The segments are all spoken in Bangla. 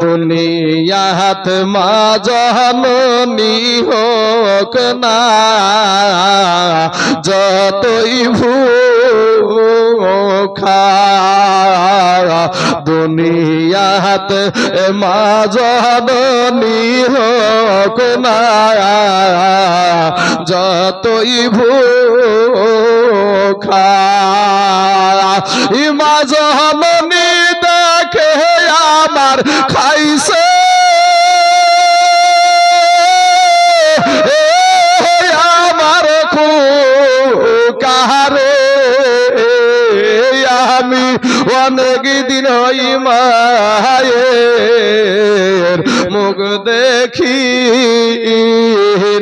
দুনিয়াত মা জননী হোক না যতই ভুখা, দুনিয়াত মা জননী হোক না যতই ভুখা, মা জননী দেখে আমার খাইছে আমার কাহারে, আমি অনেক দিন হই মায়ের মুখ দেখি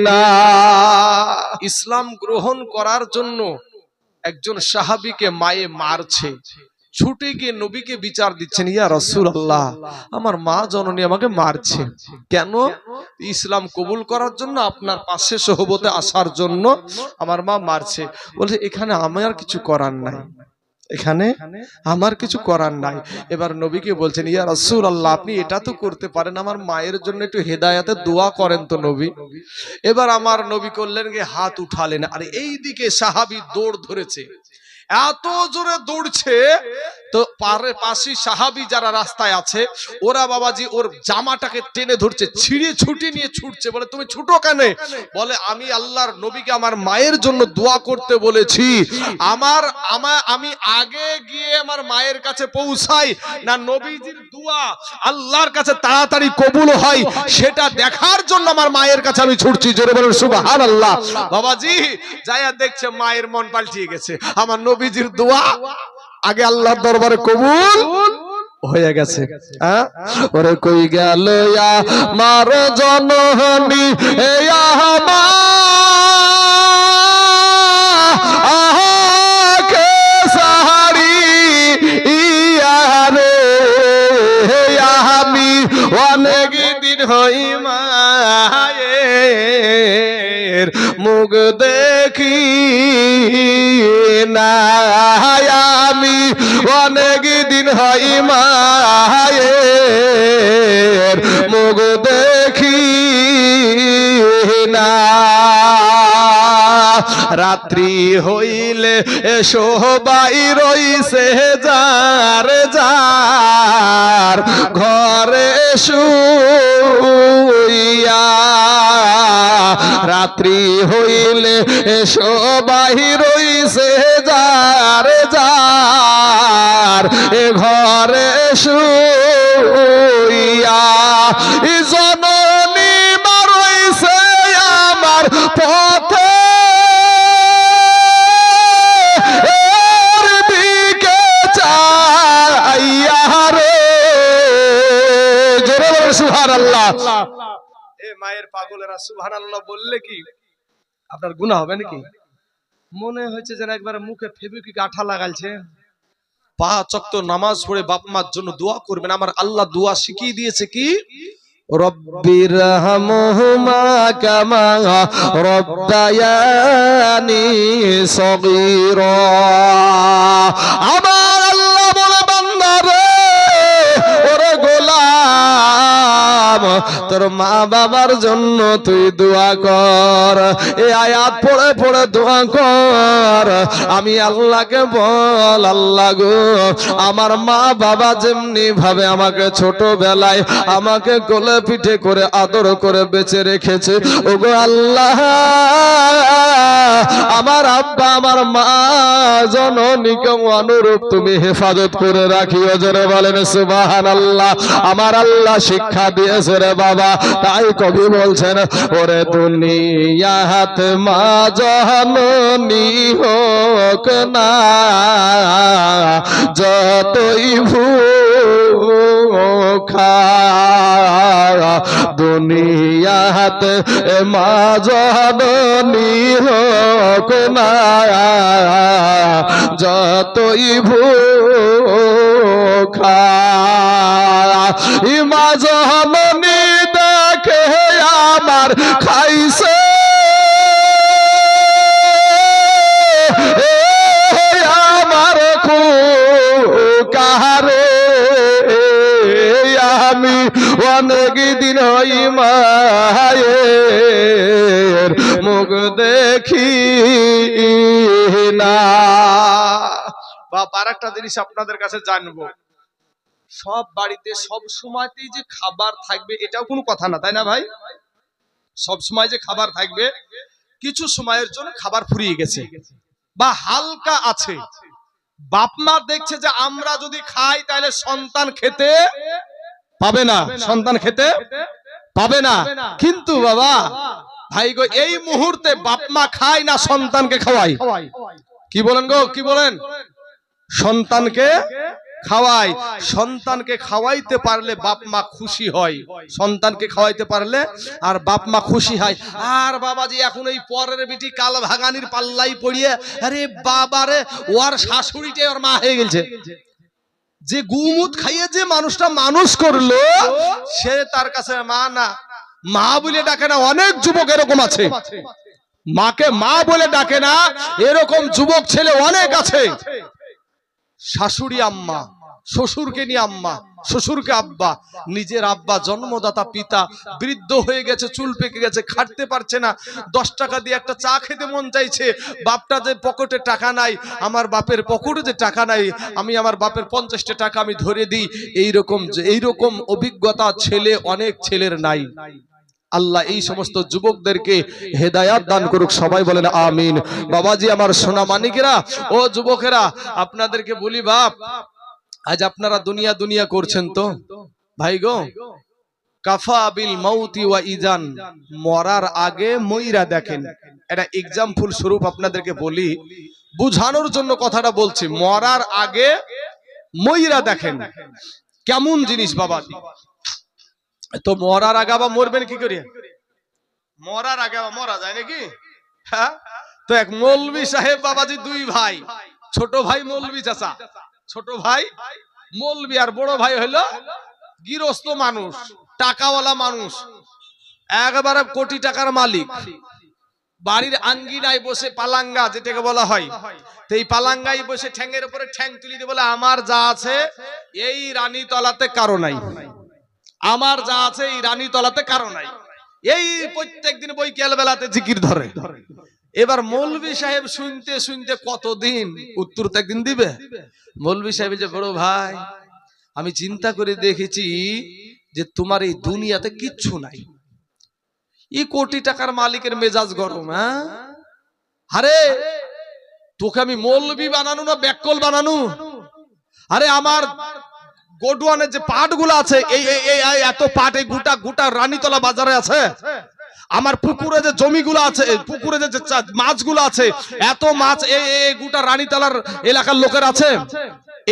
না। ইসলাম গ্রহণ করার জন্য একজন সাহাবীকে মায়ে মারছে, ছুটে গিয়ে নবীকে বিচার দিচ্ছেন, ইয়া রাসূলুল্লাহ আমার মা জননী আমাকে মারছে কেন? ইসলাম কবুল করার জন্য, আপনার পাশে সোহবতে আসার জন্য আমার মা মারছে। বলছে এখানে আমার কিছু করার নাই, এখানে আমার কিছু করার নাই। এবার নবীকে বলছেন, ইয়া রাসূলুল্লাহ আপনি এটা তো করতে পারেন, আমার মায়ের জন্য একটু হেদায়েতের দোয়া করেন তো নবী। এবার আমার নবী করলেন গিয়ে হাত উঠালেন, আর এইদিকে সাহাবী দৌড় ধরেছে, এত জোরে দৌড়ছে তো পাশে সাহাবী যারা রাস্তায় আছে ওরা বাবাজি ওর জামাটাকে টেনে ধরছে, ছিঁড়ে ছুটি নিয়ে ছুটছে। বলে তুমি ছুটো কেন? বলে আমি আল্লাহর নবীকে আমার মায়ের জন্য দোয়া করতে বলেছি, আমি আগে গিয়ে আমার মায়ের কাছে পৌঁছাই না নবীজির দোয়া আল্লাহর কাছে তাড়াতাড়ি কবুল হয় সেটা দেখার জন্য আমার মায়ের কাছে আমি ছুটছি। জোরে বলেন সুবহানাল্লাহ। বাবাজি যায়া দেখছে মায়ের মন পাল্টিয়ে গেছে, আমার নবীজির দোয়া আগে আল্লাহর দরবারে কবুল হয়ে গেছে। ওরে কই গেল আমার জননী আহাকে সাহারি ইয়ারে, আমি অনেক দিন হই মায়ের মুখ দেখি না, আমি অনেক দিন হই মায়ের মুখ দেখি না। রাত্রি হইলে সবাই রইছে যার যার ঘরে শুইয়া, রাত্রি হইলে সবাই রইছে যার যার ঘরে শুইয়া, জননী মা রইছে আমার পথে দিকে চাইয়া রে। জোরে বলো সুবহানাল্লাহ। মায়ের পাগলেরা সুবহানাল্লাহ বললে কি আপনার গুনাহ হবে নাকি? মনে হয়েছে যেন একবার মুখে ফেবিকুইক আঠা লাগালছে। 5 ওয়াক্ত নামাজ পড়ে বাপ মার জন্য দোয়া করবেন। আমার আল্লাহ দোয়া শিখিয়ে দিয়েছে কি, রব্বির রহমহুমা কামা রব্বায়ানি সগীরা। আমার আল্লাহ বলে বান্দারে ওরে গোলাম তোর মা বাবার জন্য তুই দোয়া কর, এই আয়াত পড়ে পড়ে দোয়া কর। আমি আল্লাহকে বল, আল্লাহ গো আমার মা বাবা যেমনি ভাবে আমাকে ছোটবেলায় আমাকে কোলে পিঠে করে আদর করে বেঁচে রেখেছে, ওগো আল্লাহ আমার আব্বা আমার মা জননীকে অনুরূপ তুমি হেফাজত করে রাখিও। জোরে বলেন সুবহানাল্লাহ। আমার আল্লাহ শিক্ষা দিয়েছে রে বাবা, তাই কবি বলছেন ওরে দুনিয়াত মা জননী হোক না যতই ভুখা, দুনিয়াত মা জননী হোক না যতই ভুখা, মা জননী দেখে আমার খাইছে আমার কাহারে, আমি অনেক দিন হই মায়ের মুখ দেখি না। বা আর একটা জিনিস আপনাদের কাছে জানবো, সব বাড়িতে সব সময়তেই যে খাবার থাকবে এটাও কোনো কথা না, তাই না ভাই? সব সময় যে খাবার থাকবে, কিছু সময়ের জন্য খাবার ফুরিয়ে গেছে বা হালকা আছে, বাপ মা দেখছে যে আমরা যদি খাই তাহলে সন্তান খেতে পাবে না, সন্তান খেতে পাবে না। কিন্তু বাবা ভাই গো, এই মুহূর্তে বাপ মা খায় না সন্তানকে খাওয়াই। কি বলেন গো, কি বলেন? সন্তানকে খাওয়াই। সন্তানকে খাওয়াইতে পারলে বাপ মা খুশি হয়, সন্তানকে খাওয়াইতে পারলে আর বাপ মা খুশি হয়। আর বাবাজি এখন এই পরের বিটি কাল ভাগানির পাল্লাই পড়িয়ে, আরে বাবারে ওর শাশুড়িটাই ওর মা হয়ে গেছে। যে গুমুত খাইয়ে যে মানুষটা মানুষ করলো সে তার কাছে মা না, মা বলে ডাকে না। অনেক যুবক এরকম আছে, মাকে মা বলে ডাকে না, এরকম যুবক ছেলে অনেক আছে। শাশুড়ি আম্মা, শ্বশুরকে নিয়ে আম্মা, শ্বশুরকে আব্বা। নিজের আব্বা জন্মদাতা পিতা বৃদ্ধ হয়ে গেছে, চুল পেকে গেছে, খাটতে পারছে না, 10 টাকা দিয়ে একটা চা খেতে মন চাইছে। বাপটা যে পকেটে টাকা নাই, আমার বাপের পকেটে যে টাকা নাই, আমি আমার বাপের 50টা টাকা আমি ধরে দিই। এইরকম অভিজ্ঞতা ছেলে অনেক ছেলের নাই। আল্লাহ এই সমস্ত যুবকদেরকে হেদায়াত দান করুক, সবাই বলেন আমিন। বাবাজি আমার সোনা মানিকেরা, ও যুবকেরা, আপনাদেরকে বলি বাপ, আজ আপনারা দুনিয়া দুনিয়া করছেন তো ভাই গো, কাফা বিল মাউতি ওয়া ইজান, মরার আগে মইরা দেখেন। এটা এক্সাম্পল স্বরূপ আপনাদেরকে বলি, বুঝানোর জন্য কথাটা বলছি। মরার আগে মইরা দেখেন কেমন জিনিস বাবাজি। তো মরার আগে আবার মরবেন কি করে? মরার আগে আবার মরা যায় নাকি? হ্যাঁ, তো এক মৌলভী সাহেব বাবাজি, 2 ভাই, ছোট ভাই মৌলভী চাচা, ছোট ভাই মৌলভী, আর বড় ভাই হলো গৃহস্থ মানুষ, টাকাওয়ালা মানুষ, একেবারে কোটি টাকার মালিক। বাড়ির আঙ্গিনায় বসে পালাঙ্গা যেটাকে বলা হয়, তো এই পালাঙ্গায় বসে ঠ্যাঙের উপরে ঠ্যাং তুলি দিয়ে বলে, আমার যা আছে এই রানীতলাতে কারো নাই, আমার যা আছে এই রানীতলাতে কারো নাই। এই প্রত্যেকদিন বৈকাল বেলাতে জিকির ধরে। এবার মৌলভী সাহেব শুনতে শুনতে কতদিন উত্তর তো একদিন দিবে। মৌলভী সাহেব যে, বড় ভাই আমি চিন্তা করে দেখেছি যে তোমার এই দুনিয়াতে কিচ্ছু নাই, এই কোটি টাকার মালিকের মেজাজ গরম। হ্যাঁ, আরে তোকে আমি মৌলভী বানানো না ব্যাককল বানানো? আরে আমার গোডওয়ানের যে পাট গুলো আছে, এই এত পাট এই গোটা রানীতলা বাজারে আছে। আমার পুকুরে যে জমিগুলো আছে, পুকুরে যে মাছগুলো আছে, এত মাছ এই গোটা রানীতলার এলাকার লোকের আছে।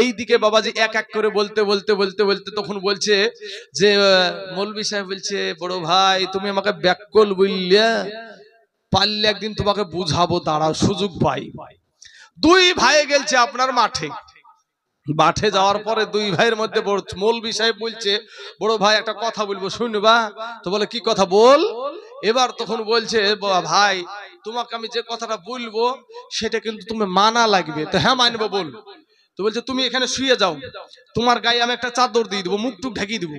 এই দিকে বাবাজি এক এক করে বলতে বলতে বলতে বলতে তখন বলছে যে, মৌলভী সাহেব বলছে, বড় ভাই তুমি আমাকে ব্যাককল বললে, পারলে একদিন তোমাকে বুঝাবো, দাঁড়াও সুযোগ পাই। 2 ভাই গেলছে আপনার মাঠে। মাঠে যাওয়ার পরে 2 ভাইয়ের মধ্যে মৌলভী সাহেব বলছে, বড় ভাই একটা কথা বলবো শুনবা? তো বলে কি কথা বল। এবার তখন বলছে, ভাই তোমাকে আমি যে কথাটা বলবো সেটা কিন্তু তুমি মানা লাগবে। তো হ্যাঁ মানবো, বল। তো বলছে, তুমি এখানে শুয়ে যাও, তোমার গায়ে আমি একটা চাদর দিয়ে দেবো, মুখটুক ঢাকিয়ে দেবো,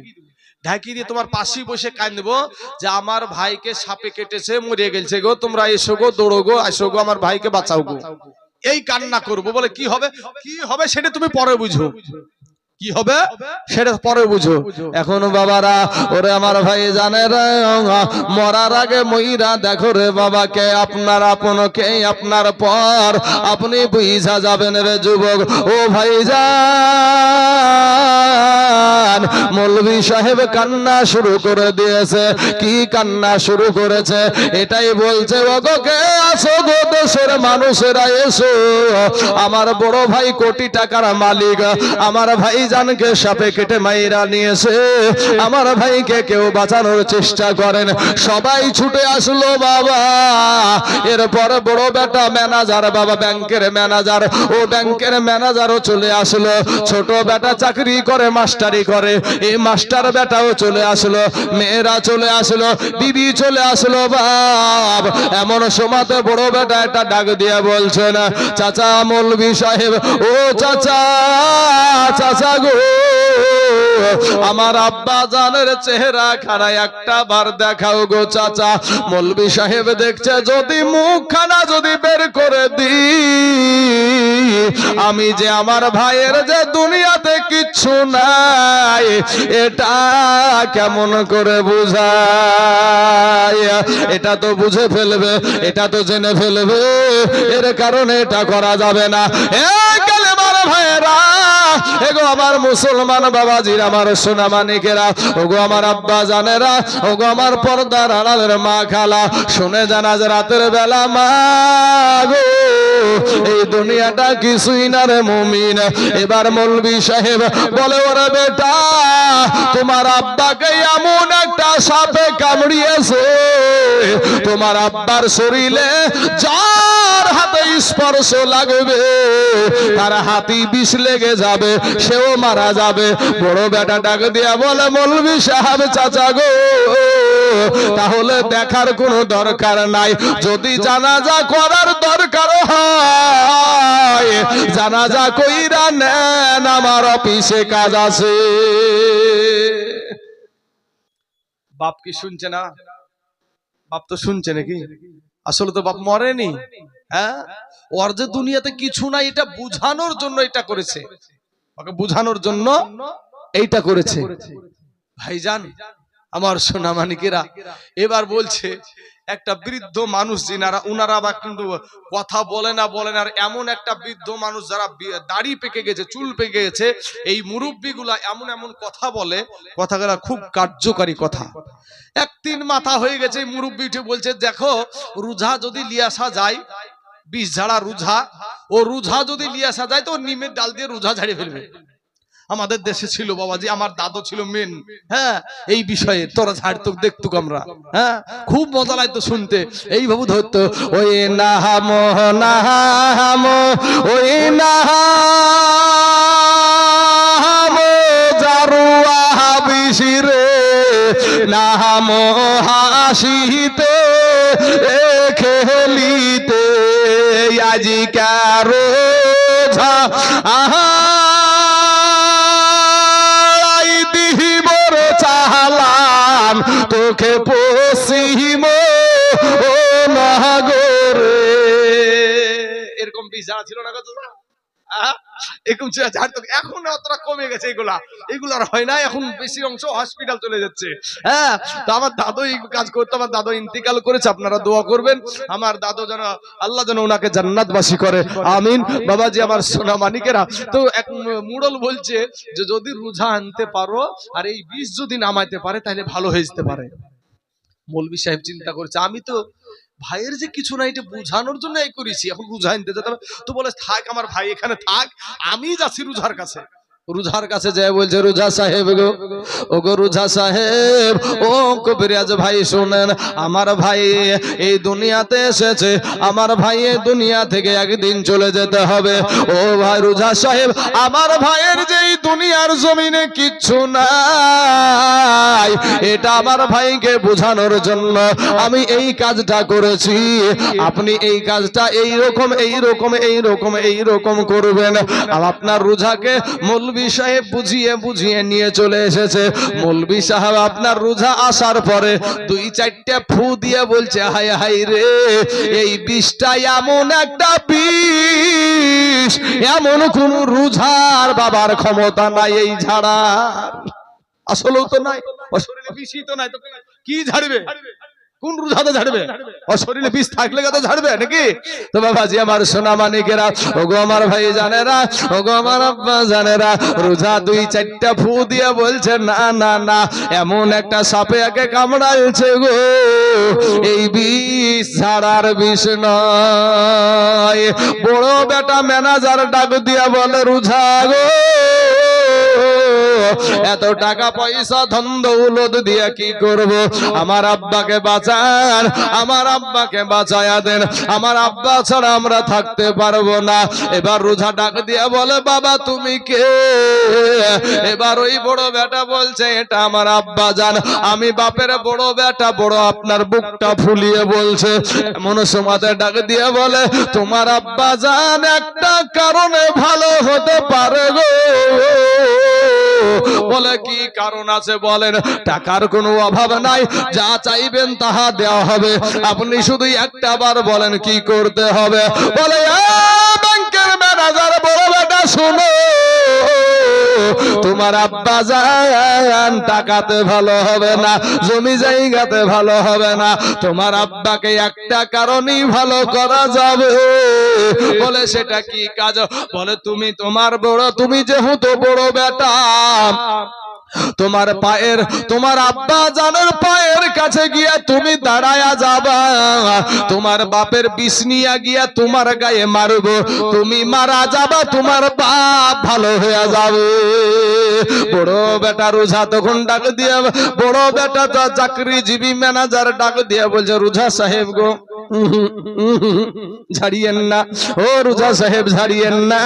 ঢাকিয়ে দিয়ে তোমার পাশেই বসে কাঁদবো যে আমার ভাইকে সাপে কেটেছে, মরে গেছে গো, তোমরা এসো গো, দৌড়ো গো, আসো গো, আমার ভাইকে বাঁচাও গো। এই কান্না করবো। বলে কি হবে? কি হবে সেটা তুমি পরে বুঝো, কি হবে সেটা পরে বুঝো। এখন বাবারা, ওরে আমার ভাই জানে রে, মরার আগে মইরা দেখো রে বাবাকে, আপনার আপন কে আপনার পর আপনি বুঝা যাবেন রে যুবক। ও ভাই জান, মৌলভী সাহেব কান্না শুরু করে দিয়েছে। কি কান্না শুরু করেছে? এটাই বলছে, ওগো কে আসো গো দেশের মানুষেরা এসো, আমার বড় ভাই কোটি টাকার মালিক, আমার ভাই জানকে সাপে কেটে মাইরা নিয়েছে, আমার ভাইকে কেউ বাঁচানোর চেষ্টা করেন। সবাই ছুটে আসলো বাবা। এরপর বড় বেটা ম্যানেজার, বাবা ব্যাংকের ম্যানেজার, ও ব্যাংকের ম্যানেজারও চলে আসলো। ছোট বেটা চাকরি করে, মাস্টারি করে, এই মাস্টার বেটাও চলে আসলো। মেয়েরা চলে আসলো, বিবি চলে আসলো বাপ। এমন সময়তে বড় বেটা একটা ডাক দিয়ে বলছেন, চাচা মৌলভী সাহেব, ও চাচা, চাচা গো, আমার আব্বা জানের চেহারা খানা একটা বার দেখাও গো চাচা। মৌলভী সাহেব দেখছে যদি মুখখানা যদি বের করে দি, আমি যে আমার ভাইয়ের যে দুনিয়াতে কিচ্ছু নাই এটা কেমন করে বুঝায়। এটা তো বুঝে ফেলবে, এটা তো জেনে ফেলবে, এর কারণে এটা করা যাবে না। কালেমার ভাইয়েরা, এগো আমার মুসলমান বাবাজির, আমার সোনা মানিকেরা, ওগো আমার আব্বা জানেরা, ওগো আমার পর্দার আড়ালের মা খালা, শুনে জানা যে রাতের বেলা মা গো এই দুনিয়াটা কিছুই না রে মুমিন। এবার মৌলভী সাহেব বলে ওরে বেটা, তোমার আব্বাকে এমন একটা সাপে কামড়িয়েছে, তোমার আব্বার শরীরে যার হাতে স্পর্শ লাগবে তার হাতি বিষ লেগে যাবে, সেও মারা যাবে। বড় বেটা ডাক দিয়া বলে মৌলভী সাহেব চাচা গো, তাহলে দেখার কোনো দরকার নাই, যদি জানাজা করার দরকার হয় জানাজা কইরা নেন, আমার অফিসে কাজ আছে। বাপ কি শুনছে না? বাপ তো শুনছে নাকি? আসলে তো বাপ মরেনি। হ্যাঁ, ওর যে দুনিয়াতে কিছু নাই এটা বুঝানোর জন্য এটা করেছে, ওকে বুঝানোর জন্য এইটা করেছে। ভাইজান আমার সোনা মানিকেরা, এবার বলছে একটা বৃদ্ধ মানুষ যিনারা উনারা বা কিন্তু কথা বলে না, আর এমন একটা বৃদ্ধ মানুষ যারা দাড়ি পেকে গেছে, চুল পেকে গেছে, এই মুরব্বিগুলা এমন এমন কথা বলে, কথাগুলা খুব কার্যকারী কথা। এক তিন মাথা হয়ে গেছে, মুরব্বি উঠে বলছে দেখো রুঝা যদি লিয়াসা যায়, বিষ ঝাড়া রুঝা, ও রুঝা যদি লিয়াসা যায় তো নিমের ডাল দিয়ে রুঝা ঝাড়িয়ে ফেলবে। আমাদের দেশে ছিল বাবাজি, আমার দাদু ছিল মেন, হ্যাঁ, এই বিষয়ে তোরা ঝাড়তুক দেখতুক আমরা, হ্যাঁ, খুব মজা লাগতো শুনতে। এই ভাবু ধরতো ওই নাহাম নাহাম ওই নাহাম জারুয়া বিশিরে নাহাম হাসিতে খেলিতে আজিকার আহা তোকে পশ্চিম ও নাগরে, এরকম বিজা ছিল না কত, এরকম এখন অতটা কমে গেছে, এগুলো আর হয় না, এখন বেশি অংশ হসপিটাল চলে যাচ্ছে। হ্যাঁ, তো আমার দাদু এই কাজ করতো, আমার দাদু ইন্তিকাল করেছে, আপনারা দোয়া করবেন আমার দাদু যেন আল্লাহ যেন ওনাকে জান্নাতবাসী করে, আমিন। বাবাজি আমার সোনা মানিকেরা, তো এক মুড়ল বলছে যে যদি রোজা আনতে পারো আর এই বিষ যদি নামাইতে পারে তাহলে ভালো হয়ে যেতে পারে। মৌলভী সাহেব চিন্তা করছে আমি তো ভাইয়ের যে কিছু নাই এটা বুঝানোর জন্য এই করেছি, এখন রোজা আনতে যেতে হবে, তো বলে থাক আমার ভাই এখানে থাক, আমি যাচ্ছি রোজার কাছে। রোজার কাছে যায় বলছে রোজা সাহেব গো, ও গো রোজা সাহেব, ও কবিরাজ ভাই শুনেন, আমার ভাই এই দুনিয়াতে এসেছে, আমার ভাই এই দুনিয়া থেকে একদিন চলে যেতে হবে। ও ভাই রোজা সাহেব, আমার ভাইয়ের যে এই দুনিয়ার জমিনে কিচ্ছু নাই, এটা আমার ভাইকে বোঝানোর জন্য আমি এই কাজটা করেছি। আপনি এই কাজটা এইরকম এইরকম এইরকম এইরকম করবেন। আর আপনার রোজাকে মৌলভী সাহেব বুঝিয়ে বুঝিয়ে নিয়ে চলে এসেছে। মৌলভী সাহেব আপনার রোজা আসার পরে দুই চারটে ফু দিয়ে বলছে হায় হায় রে, এই বিষটা এমন একটা বিষ, এমন কোন রোজার বাবার ক্ষমতা নাই এই ঝাড়ার। আসলেও তো নাই, ও শরীরে বিষই তো নাই, তো কি ঝাড়বে? কোন রোজাতে ঝাড়বে? ও শরীরে বিষ থাকলে তো ঝাড়বে নাকি? তো বাবাজি আমার সোনা মানিকেরা, ওগো আমার ভাই জানেরা, ওগো আমার আব্বা জানেরা, রোজা দুই চারটা ফু দিয়ে বলছে না না না, এমন একটা সাপে একে কামড়াইছে গো, এই বিষ ঝাড়ার বিষ নয়। বড় বেটা ম্যানেজার ডাক দিয়া বলে রোজা গো, এত টাকা পয়সা ধন দৌলত দিয়ে কি করব? আমার আব্বাকে বাঁচান, আমার আব্বাকে বাঁচায়া দেন, আমার আব্বা ছাড়া আমরা থাকতে পারবো না। এবার রোজা ডাক দিয়ে বলে, বাবা তুমি কে? এবার ওই বড় বেটা বলছে, এটা আমার আব্বা জান, আমি বাপের বড় বেটা। বড় আপনার বুকটা ফুলিয়ে বলছে, এমন সময় ডাক দিয়ে বলে, তোমার আব্বা জান একটা কারণে ভালো হতে পারে গো। বলে কি কারণ আছে বলেন? টাকার কোনো অভাব নাই, যা চাইবেন তাহা দেওয়া হবে, আপনি শুধু একটা বার বলেন কি করতে হবে। বলে ব্যাংকের ম্যানেজার বড় বেটা শুনো, তোমার আব্বা জান টাকাতে ভালো হবে না, জমি জায়গাতে ভালো হবে না, তোমার আব্বাকে একটা কারণেই ভালো করা যাবে। বলে সেটা কি কাজ? বলে তুমি তোমার বড়, তুমি যেহেতু বড় বেটা, তোমার পায়ের, তোমার আব্বা জানের পায়ের কাছে গিয়া তুমি দাঁড়ায়া যাবা, তোমার বাপের বিষ নিয়া গিয়া তোমার গায়ে মারবো, তুমি মারা যাবা, তোমার বাপ ভালো হয়ে যাবে। বড় বেটা রোজা তখন ডাক দিয়ে, বড় বেটা তো চাকরিজীবী ম্যানেজার ডাক দিয়ে বলছে, রোজা সাহেব গো ঝাড়িয়েন না, ও রোজা সাহেব ঝাড়িয়েন না,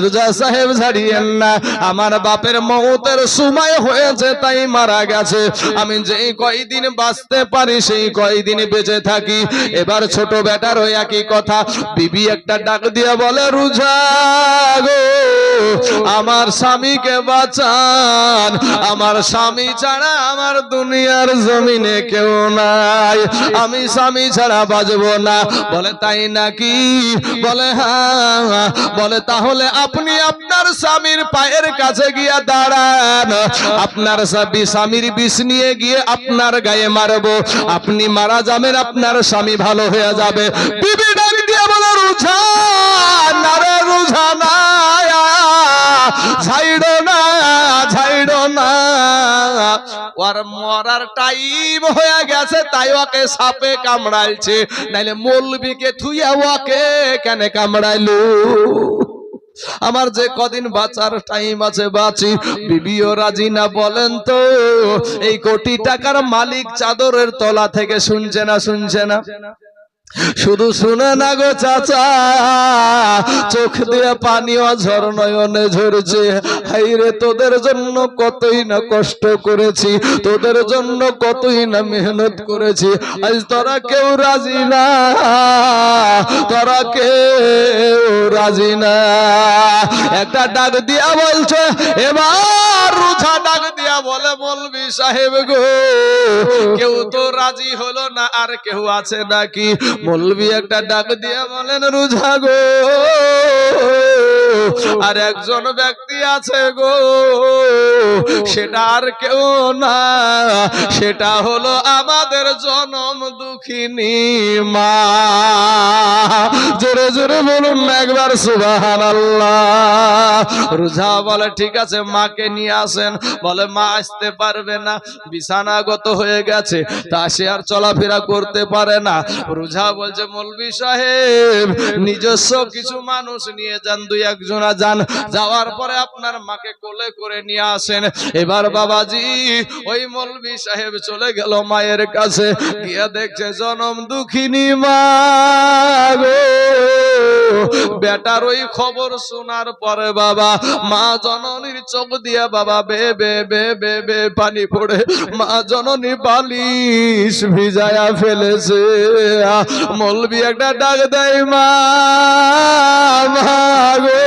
রোজা সাহেব ঝাড়িয়েন না, আমার বাপের মৌতের সময় হয়েছে তাই মারা গেছে, আমি যেই কয়দিন বাঁচতে পারি সেই কয়দিন বেঁচে থাকি। এবার ছোট বেটার ওই একই কথা, বিবি একটা ডাক দিয়ে বলে, রোজা গো আমার স্বামীকে বাঁচান, আমার স্বামী ছাড়া আমার দুনিয়ার জমিনে কেউ নাই, আমি স্বামী ছাড়া বাঁচবো না। বলে তাই নাকি? বলে হ্যাঁ। বলে তাহলে আপনি আপনার স্বামীর পায়ের কাছে গিয়ে দাঁড়ান, আপনার স্বামীর বিষ নিয়ে গিয়ে আপনার গায়ে মারবো, আপনি মারা যাবেন, আপনার স্বামী ভালো হয়ে যাবে। বিবি ডাক দিয়ে বলে, রোজা না রে রোজা না, ছাইড়ো না ছাইড়ো না, ওর মরার টাইম হয়ে গেছে তাই ওকে সাপে কামড়াইছে, নাইলে মৌলবীকে থুইয়া ওকে কেন কামড়াইলো? আমার যে কদিন বাঁচার টাইম আছে বাঁচি। বিবিও রাজি না, বলেন তো এই কোটি টাকার মালিক চাদরের তলা থেকে শুনছে না? শুনছে না? শুধু শুনে না গো চাচা, চোখ দিয়ে পানিও ঝরনয়নে ঝরছে। হাইরে তোদের জন্য কতই না কষ্ট করেছি, তোদের জন্য কতই না মেহনত করেছি, আজ তোরা কেউ রাজি না, তোরা কেউ রাজি না। একটা ডাক দিয়া বলছে, এবার রোজা ডাক দিয়া বলে, মৌলভী সাহেব গো কেউ তো রাজি হলো না, আর কেউ আছে নাকি? মৌলভী একটা ডাক দিয়া বলেন, রোজা গো আর একজন ব্যক্তি আছে গো, সেটা আর কেউ না, সেটা হলো আমাদের জনম দুঃখিনী মা। জোরে জোরে বলুন না একবার সুবহানাল্লাহ। রোজা বলে ঠিক আছে মাকে নিয়ে আসেন। বলে মা আসতে পারবে না, বিছানাগত হয়ে গেছে, তা সে আর চলাফেরা করতে পারে না। রোজা বলছে, মৌলভী সাহেব নিজস্ব কিছু মানুষ নিয়ে যান, দুই একজনা যান, যাওয়ার পরে আপনার মাকে কোলে করে নিয়ে আসেন। এবার বাবাজি ওই মৌলভী সাহেব চলে গেল মায়ের কাছে, গিয়ে দেখছে জনম দুঃখিনী মা গো। বেটার ওই খবর শোনার পরে বাবা, মা জননীর চোখ দিয়ে বাবা বে বে বে বে বে পানি পড়ে, মা জননী বালিশ ভিজায়া ফেলেছে। মৌলভী একটা ডাক দেয়, মা গো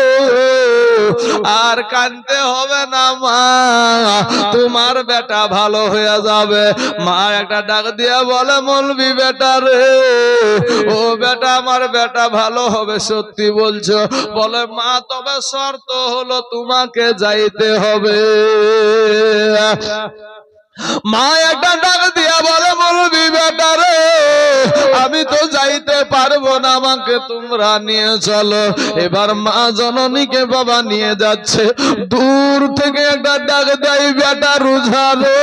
আর কাঁদতে হবে না মা, তোমার বেটা ভালো হয়ে যাবে। মা একটা ডাক দিয়া বলে, মৌলভী বেটা রে, ও বেটা আমার বেটা ভালো হবে সত্যি বলছো? বলে মা তবে শর্ত হলো তোমাকে যাইতে হবে। মা একটা ডাক দিয়া বলে, মৌলভী বেটা রে আমি তো যাইতে পারবো না, আমাকে তোমরা নিয়ে চলো। এবার মা জননীকে বাবা নিয়ে যাচ্ছে, দূর থেকে একটা ডাক দেয়, বেটা রোজা রে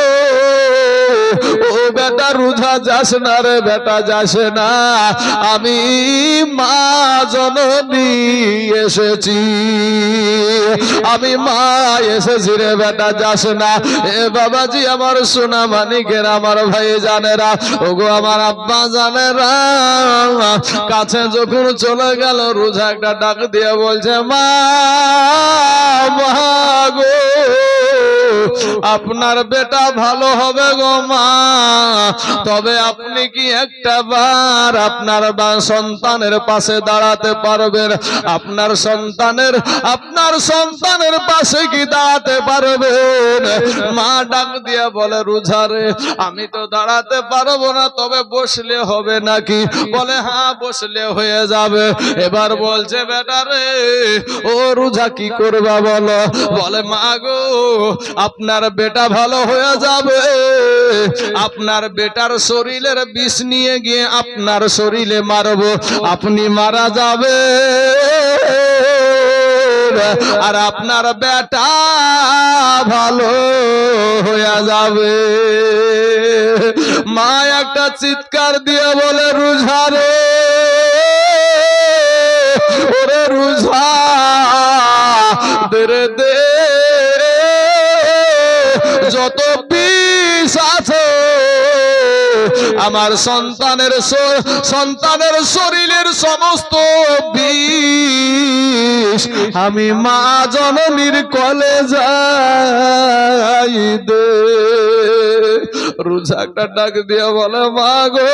ও বেটা রোজা যাস না রে বেটা, যাস না, আমি মা জননী এসেছি, আমি মা এসেছি রে বেটা, যাস না। এ বাবাজি আমার সোনা মানিকের, আমার ভাই জানেরা, ওগো আমার আব্বা জানেরা, কাছে যখন চলে গেল রোজা একটা ডাক দিয়ে বলছে, মা গো আপনার বেটা ভালো হবে গো মা, তবে আপনি কি একটা বার আপনার সন্তানের পাশে দাঁড়াতে পারবেন? আপনার সন্তানের পাশে কি দাঁড়াতে পারবেন? মা ডাক দিয়া বলে, রোজা রে আমি তো দাঁড়াতে পারবো না, তবে বসলে হবে নাকি? বলে হ্যাঁ বসলে হয়ে যাবে। এবার বলছে, বেটা রে ও রোজা কি করবা বলো? বলে মা গো আপনার বেটা ভালো হয়ে যাবে, আপনার বেটার শরীরের বিষ নিয়ে গিয়ে আপনার শরীরে মারবো, আপনি মারা যাবে আর আপনার বেটা ভালো হয়ে যাবে। মা একটা চিৎকার দিয়ে বলে, রোজা রে ওরে রোজা দে দে, যত বিষ আছে আমার সন্তানের শরীরের সমস্ত বিষ আমি মা জননীর কলে যাই দে। রোজা একটা ডাক দিয়ে বলে, মা গো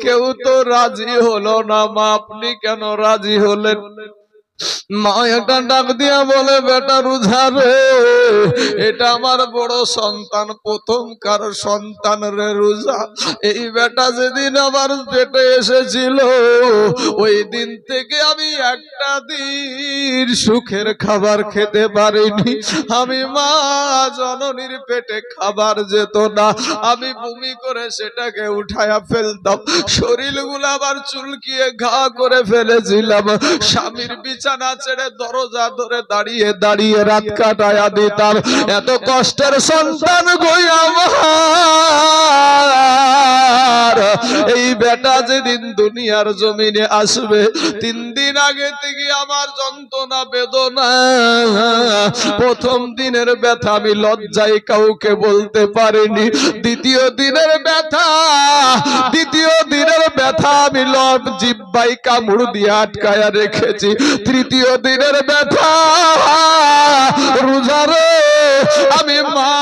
কেউ তো রাজি হলো না মা, আপনি কেন রাজি হলেন? মা একটা ডাক দিয়া বলে, বেটা রোজা রে এটা আমার বড় সন্তান, প্রথম কারো সন্তান রে রোজা। এই বেটা যেদিন আমার পেটে এসেছিল ওই দিন থেকে আমি একটা দিন সুখের খাবার খেতে পারিনি। আমি মা জননীর পেটে খাবার যেত না, আমি বমি করে সেটাকে উঠায়া ফেলতাম, শরীরগুলো আবার চুলকিয়ে ঘা করে ফেলেছিলাম, স্বামীর বিছানা ছেড়ে দরজা ধরে দাঁড়িয়ে দাঁড়িয়ে রাত কাটায়া দিতাম। এত কষ্টের সন্তান গই আমার, এই বেটা যেদিন দুনিয়ার জমিনে আসবে 3 দিন আগে থেকে আমার যন্ত্রণা বেদনা, প্রথম দিনের ব্যথা আমি লজ্জায় কাউকে বলতে পারিনি, দ্বিতীয় দিনের ব্যথা আমি জিহ্বায় কামড় দিয়ে আটকায়া রেখেছি, তৃতীয় দিনের ব্যথা রোজা রে আমি মা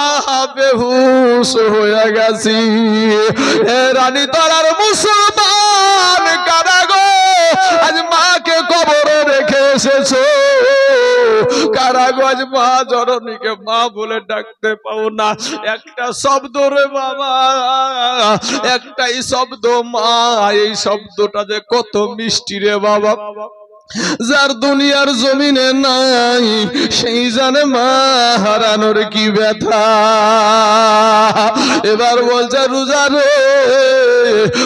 বেহুশ হয়ে গেছি। এ রানী তরার মুসলমান কারা গো আজ মাকে কবরে রেখে এসেছো? কারা গো আজ মা জননীকে মা বলে ডাকতে পাও না? একটা শব্দ রে বাবা, একটাই শব্দ মা, এই শব্দটা যে কত মিষ্টি রে বাবা, যার দুনিয়ার জমিনে নাই সেই জানে মা হারানোর কি ব্যথা। এবার বলছে, রোজা রে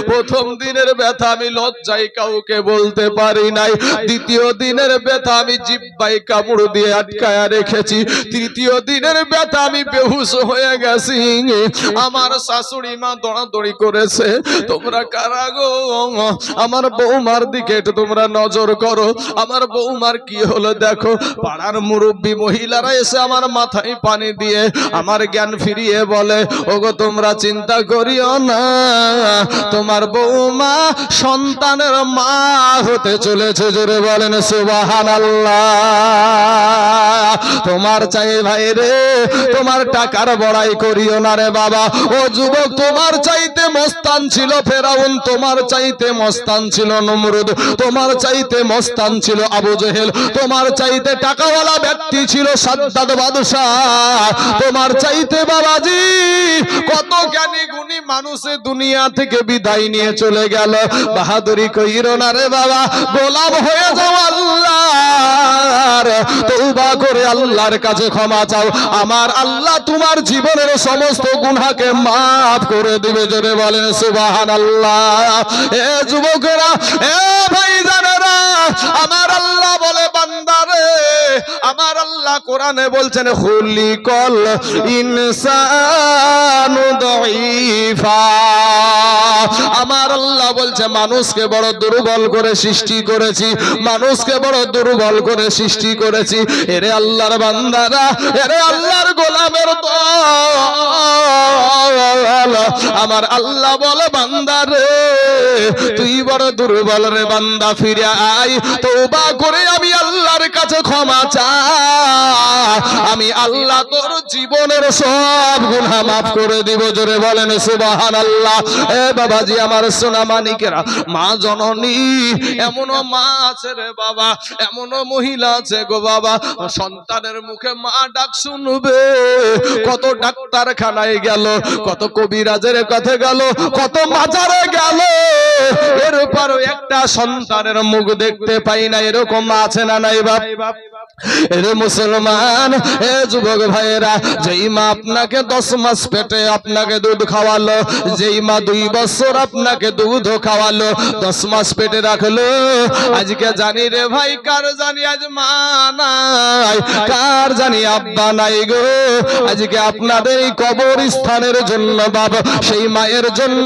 প্রথম দিনের ব্যথা আমি লজ্জায় কাউকে বলতে পারি নাই, দ্বিতীয় দিনের ব্যথা আমি জিহ্বায় কামড় দিয়ে আটকায়া রেখেছি, তৃতীয় দিনের ব্যথা আমি বেহুশ হয়ে গেছি, আমার শাশুড়ি মা দৌড়াদৌড়ি করেছে। তোমরা কারা গো? আমার বৌমার দিকে একটু তোমরা নজর করো, আমার বৌমার কি হলো দেখো। পাড়ার মুরব্বী মহিলারা এসে আমার মাথায় পানি দিয়ে আমার জ্ঞান ফিরিয়ে বলে, ওগো তোমরা চিন্তা করিও না, তোমার বৌমা সন্তানের মা হতে চলেছে। জোরে বলেন সুবহানাল্লাহ। তোমার চাই ভাই রে, তোমার টাকার বড়াই করিও না রে বাবা। ও যুবক, তোমার চাইতে মস্তান ছিল ফেরাউন, তোমার চাইতে মস্তান ছিল নমরুদ, তোমার চাইতে মস্তান ছিল আবু জেহেল, তোমার চাইতে টাকাওয়ালা ব্যক্তি ছিল সাদ্দাদ বাদশাহ, তোমার চাইতে বাবাজি কত জ্ঞানী গুণী মানুষে দুনিয়া থেকে বিদায় নিয়ে চলে গেল, বাহাদুরি কইরো না রে বাবা, গোলাম হয়ে যাও আল্লাহর, তওবা করে আল্লাহর কাছে ক্ষমা চাও, আমার আল্লাহ তোমার জীবনের সমস্ত গুনাহকে মাফ করে দিবে। জোরে বলেন সুবহানাল্লাহ। এ যুবকেরা, এ ভাইজানেরা, আমার আল্লাহ বলে বান্দারে, আমার আল্লাহ কোরআনে বলছেন খুলিকাল ইনসানু দাঈফা, আমার আল্লাহ বলছে মানুষকে বড় দুর্বল করে সৃষ্টি করেছি, মানুষকে বড় দুর্বল করে সৃষ্টি করেছি। এরে আল্লাহর বান্দারা, এরে আল্লাহর গোলামের দল, আমার আল্লাহ বলে বান্দারে তুই বড় দুর্বল রে বান্দা, ফিরে আয়, তওবা করে আমি আল্লাহর কাছে ক্ষমা চা, আমি আল্লাহ তোর জীবনের সব গুনাহ মাফ করে দিব। জোরে বলেন সুবহানাল্লাহ। এ বাবাজি আমার সোনা মানিকেরা, মা জননী, এমনও মা আছে রে বাবা, এমনও মহিলা আছে গো বাবা, সন্তানের মুখে মা ডাক শুনবে, কত ডাক্তারখানায় গেল, কত কবিরাজের কাছে গেল, কত মাজারে গেল, এরপরও একটা সন্তানের মুখ দেখতে পাই না, এরকম মা আছে না নাই বাপ? এরে মুসলমান, এ যুবক ভাইয়েরা, যেই মা আপনাকে 10 মাস পেটে আপনাকে দুধ খাওয়ালো, যেই মা 2 বছর আপনাকে দুধ খাওয়ালো, 10 মাস পেটে রাখলো, আজকে জানি রে ভাই, কার জানি আজ মা নাই, কার জানি আব্বা নাই গো। আজকে আপনাদের এই কবরস্থানের জন্য বাবা, সেই মায়ের জন্য